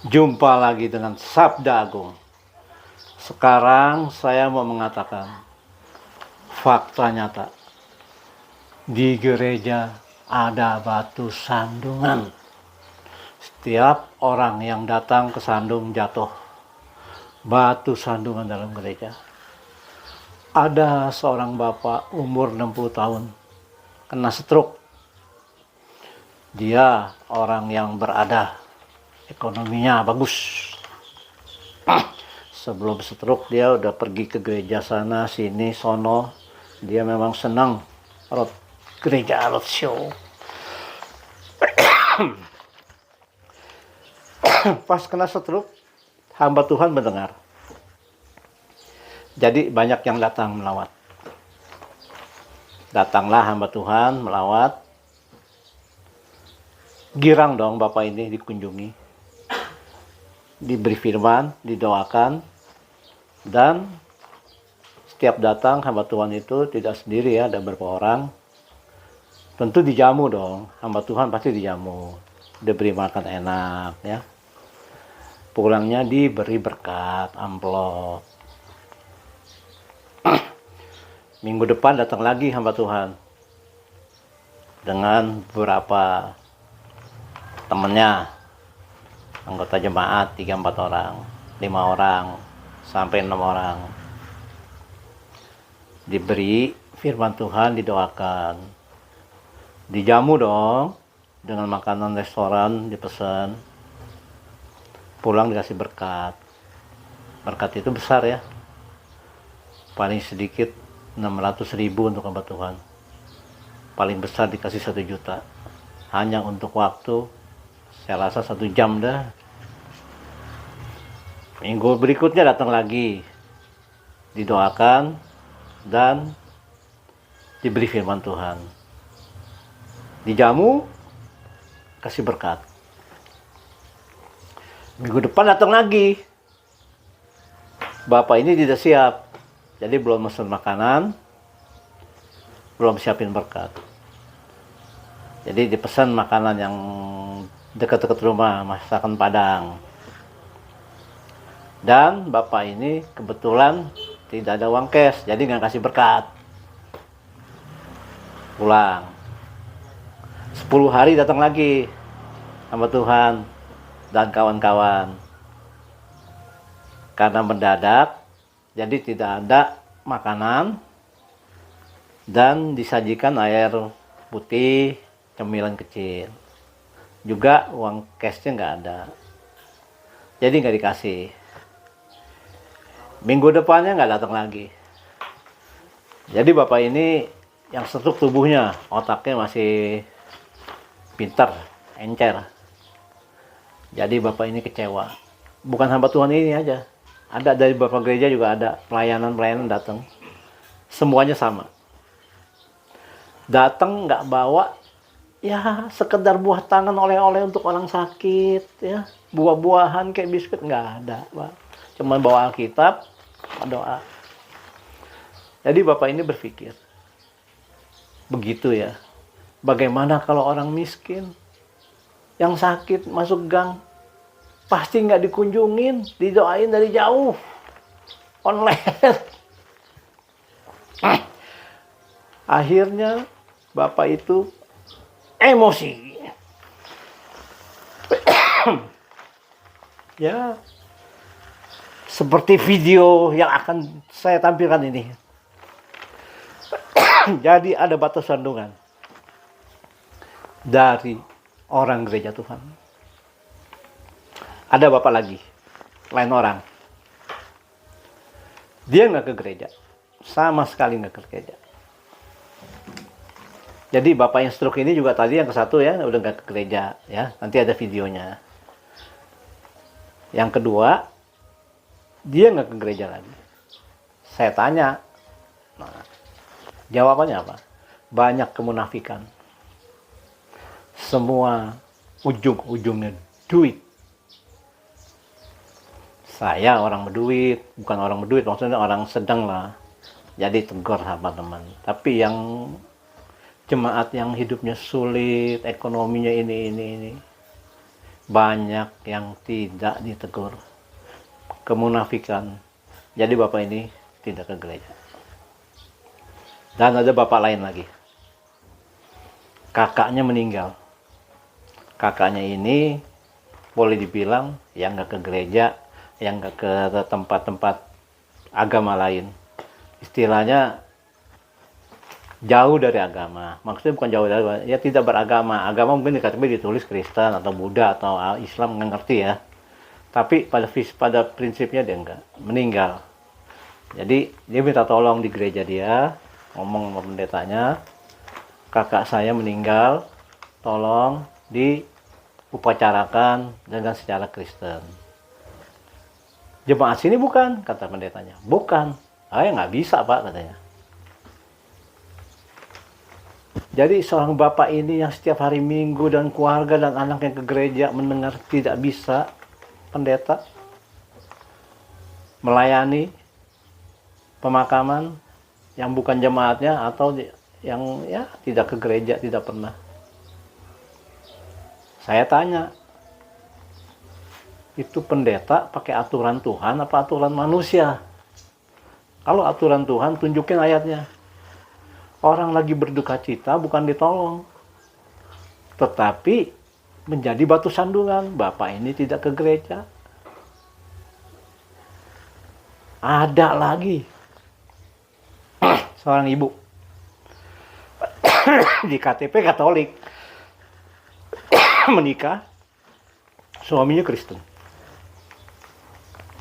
Jumpa lagi dengan Sabda Agung. Sekarang saya mau mengatakan fakta nyata. Di gereja ada batu sandungan. Setiap orang yang datang ke sandung jatuh. Batu sandungan dalam gereja. Ada seorang bapak umur 60 tahun kena stroke. Dia orang yang berada, ekonominya bagus. Sebelum stroke dia udah pergi ke gereja sana sini sono. Dia memang senang gereja roadshow. Pas kena stroke, hamba Tuhan mendengar. Jadi banyak yang datang melawat. Datanglah hamba Tuhan melawat. Girang dong bapak ini dikunjungi. Diberi firman, didoakan. Dan setiap datang hamba Tuhan itu tidak sendiri ya, ada beberapa orang. Tentu dijamu dong, hamba Tuhan pasti dijamu. Diberi makan enak ya. Pulangnya diberi berkat, amplop. Minggu depan datang lagi hamba Tuhan. Dengan beberapa temannya. Anggota jemaat 3-4 orang, 5 orang, sampai 6 orang. Diberi firman Tuhan, didoakan. Dijamu dong, dengan makanan restoran dipesan. Pulang dikasih berkat. Berkat itu besar ya. Paling sedikit 600.000 untuk hamba Tuhan. Paling besar dikasih 1 juta. Hanya untuk waktu, saya rasa 1 jam dah. Minggu berikutnya datang lagi. Didoakan dan diberi firman Tuhan. Dijamu, kasih berkat. Minggu depan datang lagi. Bapak ini tidak siap. Jadi belum pesan makanan, belum siapin berkat. Jadi dipesan makanan yang dekat-dekat rumah, masakan Padang. Dan bapak ini kebetulan tidak ada uang cash, jadi nggak kasih berkat. Pulang. 10 hari datang lagi hamba Tuhan dan kawan-kawan. Karena mendadak, jadi tidak ada makanan dan disajikan air putih, cemilan kecil. Juga uang cashnya nggak ada. Jadi nggak dikasih. Minggu depannya nggak datang lagi. Jadi bapak ini yang stroke tubuhnya, otaknya masih pintar, encer. Jadi bapak ini kecewa. Bukan hamba Tuhan ini aja. Ada dari beberapa gereja juga ada pelayanan datang. Semuanya sama. Datang nggak bawa ya sekedar buah tangan oleh-oleh untuk orang sakit ya. Buah-buahan kayak biskuit nggak ada, Pak. Cuma bawa Alkitab, doa. Jadi bapak ini berpikir, begitu ya. Bagaimana kalau orang miskin yang sakit masuk gang, pasti nggak dikunjungin, didoain dari jauh, online. Akhirnya bapak itu emosi. Ya, seperti video yang akan saya tampilkan ini. Jadi ada batu sandungan dari orang gereja Tuhan. Ada bapak lagi, lain orang. Dia nggak ke gereja, sama sekali nggak ke gereja. Jadi bapak yang stroke ini juga tadi yang ke satu ya, udah nggak ke gereja ya. Nanti ada videonya. Yang kedua, dia nggak ke gereja lagi. Saya tanya, nah, jawabannya apa? Banyak kemunafikan. Semua ujung-ujungnya duit. Saya orang berduit, bukan orang berduit, maksudnya orang sedang lah. Jadi tegur sama teman. Tapi yang jemaat yang hidupnya sulit, ekonominya ini. banyak yang tidak ditegur. Kemunafikan. Jadi bapak ini tidak ke gereja. Dan ada bapak lain lagi. Kakaknya meninggal. Kakaknya ini boleh dibilang yang nggak ke gereja, yang nggak ke tempat-tempat agama lain. Istilahnya jauh dari agama. Maksudnya bukan jauh dari agama, ya tidak beragama. Agama mungkin di KTP ditulis Kristen atau Buddha atau Islam, nggak ngerti ya. Tapi pada prinsipnya dia enggak, meninggal. Jadi dia minta tolong di gereja dia, ngomong sama pendetanya, kakak saya meninggal, tolong diupacarakan dengan secara Kristen. Jemaat sini bukan, kata pendetanya. Bukan. Ya nggak bisa pak, katanya. Jadi seorang bapak ini yang setiap hari Minggu dan keluarga dan anak yang ke gereja mendengar tidak bisa pendeta melayani pemakaman yang bukan jemaatnya atau yang ya tidak ke gereja, tidak pernah. Saya tanya, itu pendeta pakai aturan Tuhan apa aturan manusia? Kalau aturan Tuhan, tunjukin ayatnya. Orang lagi berduka cita bukan ditolong, tetapi menjadi batu sandungan. Bapak ini tidak ke gereja. Ada lagi seorang ibu di KTP Katolik, menikah, suaminya Kristen.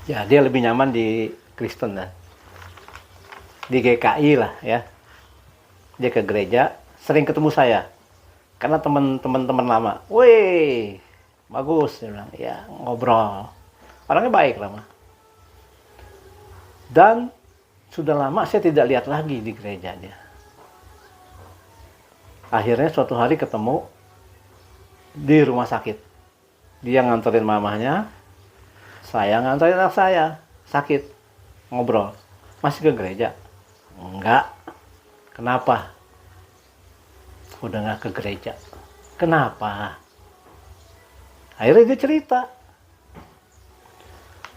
Ya dia lebih nyaman di Kristen lah, di GKI lah ya. Dia ke gereja, sering ketemu saya. Karena teman-teman lama. Wih, bagus. Dia bilang, ya ngobrol. Orangnya baik lah. Dan sudah lama saya tidak lihat lagi di gereja dia. Akhirnya suatu hari ketemu di rumah sakit. Dia nganterin mamahnya, saya nganterin anak saya. Sakit, ngobrol. Masih ke gereja? Enggak. Kenapa? Udah nggak ke gereja. Kenapa? Akhirnya dia cerita.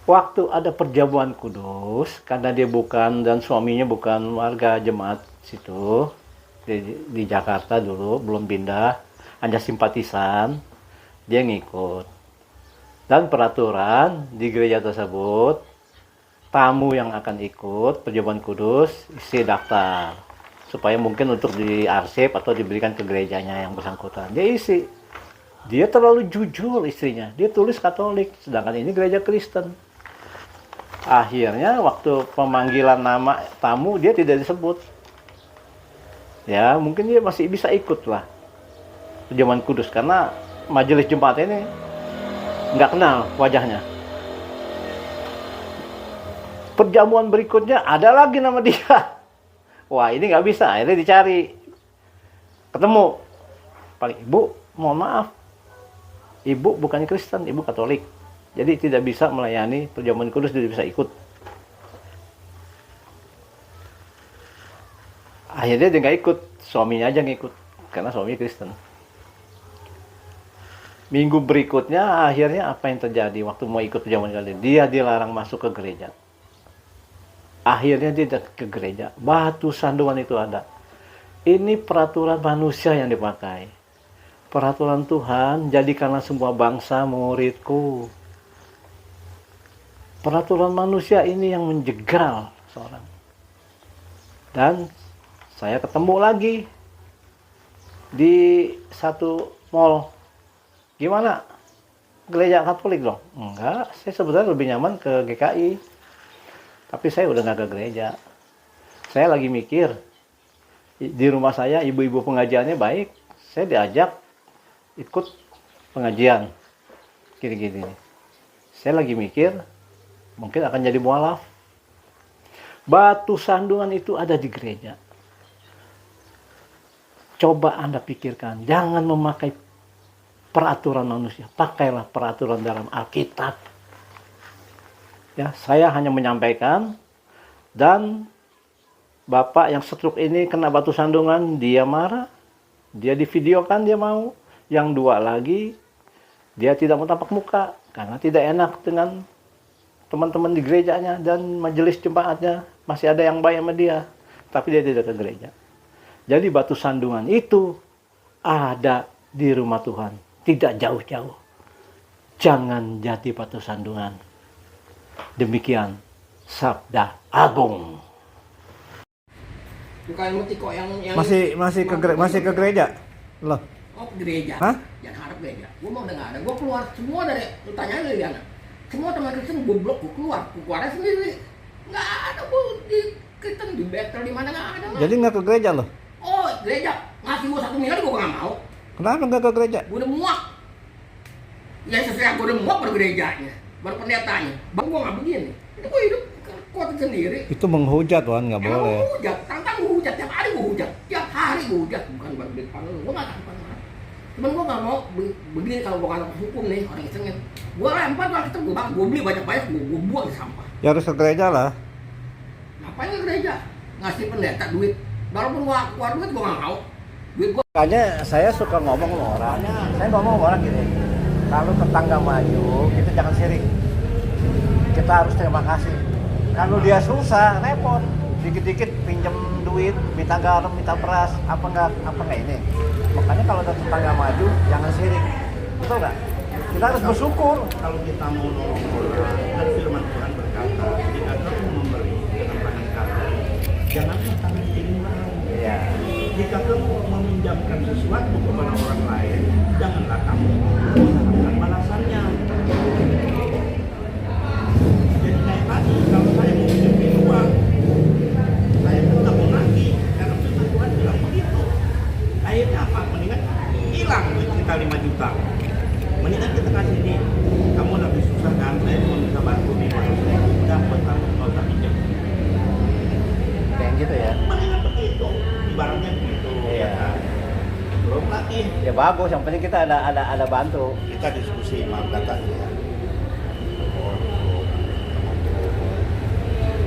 Waktu ada perjamuan kudus, karena dia bukan dan suaminya bukan warga jemaat situ, di Jakarta dulu, belum pindah, hanya simpatisan, dia ngikut. Dan peraturan di gereja tersebut, tamu yang akan ikut perjamuan kudus, isi daftar. Supaya mungkin untuk diarsip atau diberikan ke gerejanya yang bersangkutan. Dia isi. Dia terlalu jujur istrinya. Dia tulis Katolik, sedangkan ini gereja Kristen. Akhirnya waktu pemanggilan nama tamu dia tidak disebut. Ya mungkin dia masih bisa ikut lah perjamuan kudus karena majelis jemaat ini nggak kenal wajahnya. Perjamuan berikutnya ada lagi nama dia. Wah ini nggak bisa, akhirnya dicari. Ketemu. Paling ibu, mohon maaf. Ibu bukan Kristen, ibu Katolik. Jadi tidak bisa melayani perjamuan kudus, tidak bisa ikut. Akhirnya dia nggak ikut, suaminya aja ngikut. Karena suaminya Kristen. Minggu berikutnya akhirnya apa yang terjadi waktu mau ikut perjamuan kali? Dia dilarang masuk ke gereja. Akhirnya dia datang ke gereja. Batu sandungan itu ada. Ini peraturan manusia yang dipakai. Peraturan Tuhan, jadikanlah semua bangsa muridku. Peraturan manusia ini yang menjegal seorang. Dan saya ketemu lagi di satu mall. Gimana? Gereja Katolik dong? Enggak, saya sebenarnya lebih nyaman ke GKI. Tapi saya udah nggak ke gereja. Saya lagi mikir, di rumah saya ibu-ibu pengajiannya baik. Saya diajak ikut pengajian. Gini-gini. Saya lagi mikir, mungkin akan jadi mualaf. Batu sandungan itu ada di gereja. Coba Anda pikirkan, jangan memakai peraturan manusia. Pakailah peraturan dalam Alkitab. Ya, saya hanya menyampaikan, dan bapak yang stroke ini kena batu sandungan, dia marah, dia divideokan, dia mau. Yang dua lagi Dia tidak mau tampak muka karena tidak enak dengan teman-teman di gerejanya dan majelis jemaatnya. Masih ada yang baik sama dia, tapi dia tidak ke gereja. Jadi batu sandungan itu ada di rumah Tuhan, tidak jauh-jauh. Jangan jadi batu sandungan. Demikian sabda agung. Bukan mesti kok yang Masih ke gereja? Loh. oh ke gereja. Hah? Jangan harap gereja. Gue mau dengar ada. Gue keluar semua dari lu tanya lu ya. Semua teman Kristen gue blok, gue keluar sendiri. Nggak ada gue di Kristen di battle di mana nggak ada. Jadi nggak ke gereja loh? Oh gereja ngasih gue 1 miliar gue nggak mau. Kenapa nggak ke gereja? Gue udah muak. Ya sesuai gue udah muak baru gerejanya, baru pendetanya. Bang gue nggak begini. Itu gue hidup kuat sendiri. Itu menghujat Wan, nggak Emang boleh. gue hujat, tantang gue hujat, tiap hari gue hujat, bukan baru di depan lu, gue gak akan pernah. Cuman gue gak mau begini kalau gue kantor hukum nih, orang isengin. Gue lempar, gue beli banyak-banyak, gue buang di sampah. Ya harus ke gereja lah. Ngapain ke gereja? Ngasih pendeta duit, walaupun gue keluar duit gue gak mau. Duit gue. Makanya saya suka ngomong sama orang, saya ngomong sama orang gini, kalau tetangga maju, kita jangan sirik. Kita harus terima kasih. Kalau dia susah, repot. Dikit-dikit pinjam duit, minta garam, minta beras, apa nggak ini. Makanya kalau ada tetangga maju, jangan sirik. Betul nggak? Kita harus bersyukur. Kalau kita mau nolong orang, dan firman Tuhan berkata, jika kamu memberi dengan tangan kanan, janganlah tangan kiri orang. Iya. Jika kamu meminjamkan sesuatu kepada orang lain, janganlah kamu mengharapkan balasannya. Jadi kayak tadi, kalau saya mau pinjam uang, saya pun nggak mau nagih, karena firman Tuhan bilang begitu. Akhirnya apa? Mendingan hilang duit kita 5 juta. Mendingan kita kasih nih, kamu lebih susah kan, saya cuma bisa bantu nih, udah buat kamu nggak usah pinjam. Kayak gitu ya. Mendingan begitu, ibaratnya begitu. Iya. Kan? Belum lagi Ya bagus, yang penting kita ada bantu. kita diskusi, maaf katanya ya.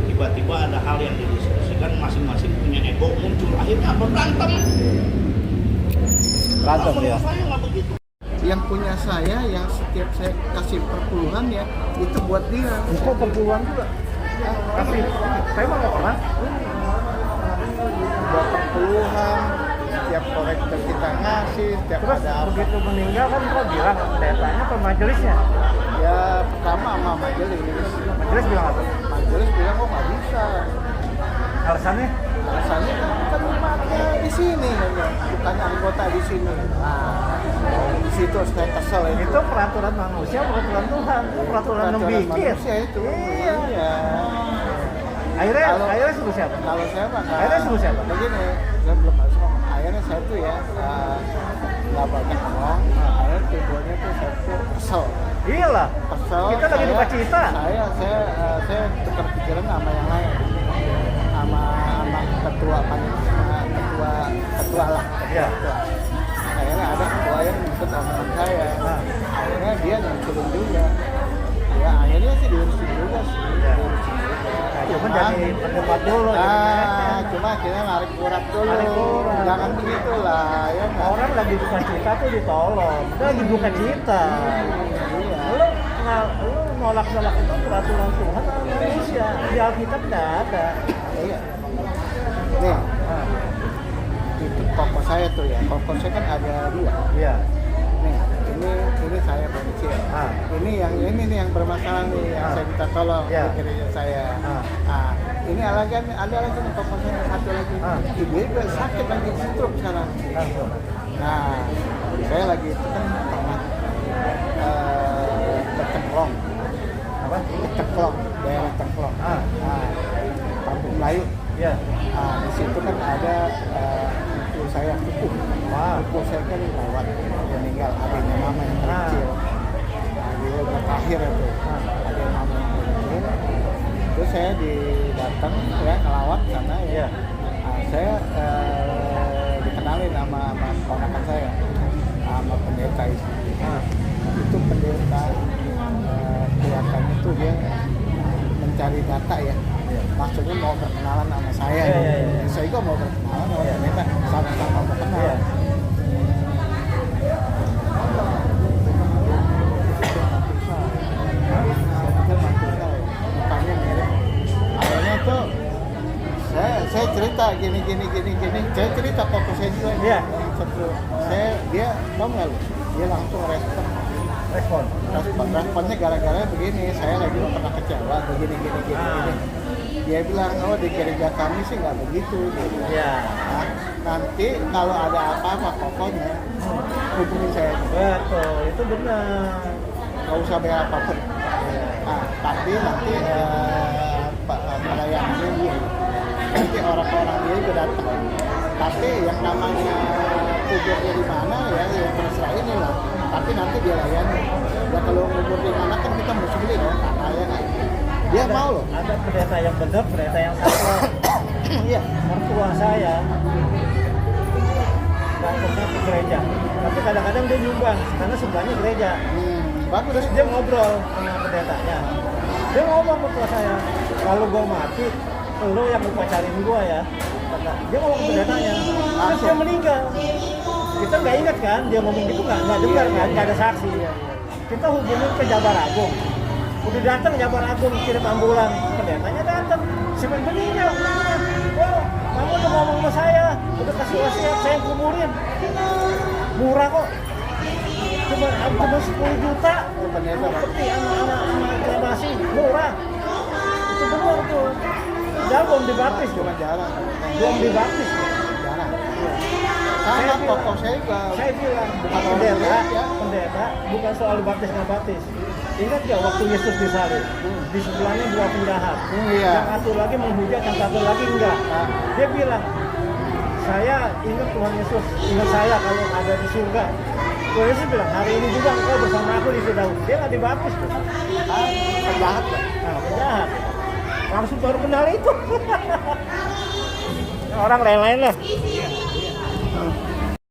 Tiba-tiba ada hal yang didiskusikan, masing-masing punya ego muncul, akhirnya apa? Berantem. Berantem ya. Saya nggak begitu. Yang punya saya, yang setiap saya kasih perpuluhan ya, itu buat dia. Kok perpuluhan juga? Kasih, saya mah nggak pernah. Buat perpuluhan, setiap korektor kita ngasih, setiap Terus ada apa. begitu meninggal kan kok bilang datanya ke majelisnya. Ya pertama sama majelis. Majelis bilang apa? Majelis bilang kok nggak bisa. Alasannya? Alasannya kan umatnya di sini, bukan anggota di sini. Nah, di situ saya kesel itu. Itu peraturan manusia, peraturan Tuhan, itu peraturan yang bikin. manusia itu. Iya. Iya. Akhirnya suruh siapa? Kalau saya mah Akhirnya suruh siapa? begini, saya belum masuk ngomong. Akhirnya saya tuh ya nggak banyak ngomong. Akhirnya tujuannya tuh saya tuh kesel. Iyalah. Kesel. Kita lagi duka cita. Saya tukar pikiran sama yang lain, sama ketua lah. Iya. Ketua. Akhirnya ada ketua yang ikut omongan saya. Nah. Akhirnya dia nyusulin juga. Ya akhirnya sih diurusin juga sih. Iya. Diurusin juga. Cuma jadi berdebat dulu. Cuma akhirnya narik kurap dulu. Narik kurap. Jangan begitu lah, ya nggak? Orang lagi duka cita tuh ditolong. Kita lagi duka cita. Iya. Lu nolak itu peraturan Tuhan atau manusia? Di Alkitab nggak ada. Iya. Nih, itu pokok saya tuh ya. Pokok saya kan ada 2. Iya. Nih, ini saya kecil. Ini nih yang bermasalah nih, yang saya minta tolong Iya. di gereja saya. Ini ada lagi nih pokok saya satu lagi. Dia juga sakit lagi stroke sekarang. Nah, saya lagi itu kan pernah bercemplung. Apa? Bercemplung, daerah Cemplung. Kampung Melayu. Iya. Di situ kan ada ibu saya kuku. Kuku saya kan lewat meninggal, adiknya mama yang kecil. Dia udah terakhir itu. Ada mama yang kecil. Terus saya datang ya ngelawat sana ya. Saya dikenalin sama ponakan saya, sama pendeta itu. Itu pendeta kelihatannya tuh dia mencari data ya. Maksudnya mau berkenalan sama saya. Saya juga mau berkenalan sama pendeta, sama-sama mau kenal. gini. Saya cerita foto saya juga. Iya. Dia tahu nggak lu? Dia langsung responnya gara-gara begini, saya lagi pernah kecewa begini. Dia bilang, oh di gereja kami sih nggak begitu gitu. Iya. Nah, nanti kalau ada apa-apa pokoknya hubungin saya. Betul, itu benar. Nggak usah bayar apapun. Nah, tapi nanti pelayanannya dia. Nanti orang-orang dia juga datang. Tapi yang namanya kuburnya di mana ya terserah ini lah. Tapi nanti dia layani. Ya kalau kubur di mana kan kita mesti beli dong tanahnya kan. Dia mau loh. Ada pendeta yang benar, pendeta yang salah. Iya. Mertua saya nggak pernah ke gereja, tapi kadang-kadang dia nyumbang karena sebelahnya gereja. Bagus. Terus dia ngobrol sama pendetanya. Dia ngomong mertua saya, kalau gua mati, lo yang upacarin gua ya. Kata, dia ngomong ke pendetanya. Terus dia meninggal. Kita nggak ingat kan, dia ngomong gitu nggak dengar kan, nggak ada saksi. Kita hubungin ke Jabar Agung. Udah datang Jabar Agung kirim ambulan, pendetanya datang. Siapa yang meninggal? Oh, kamu udah ngomong sama saya, udah kasih wasiat, saya yang kuburin. Murah kok. Cuma 10 juta. Seperti anak-anak kremasi, murah. Itu benar tuh. Dia belum dibaptis, Cuma jarang. belum dibaptis. Jarang. Sama tokoh saya juga. Saya bilang, bukan pendeta, bukan soal baptis nggak baptis. Ingat nggak waktu Yesus disalib? Di sebelahnya 2 penjahat. Iya. Yang satu lagi menghujat, yang satu lagi enggak. Dia bilang, saya ingat Tuhan Yesus, ingat saya kalau ada di surga. Tuhan Yesus bilang, hari ini juga engkau bersama aku di surga. Dia nggak dibaptis tuh. Penjahat. Nah, penjahat. Langsung baru kenal itu. Orang lain-lain lah.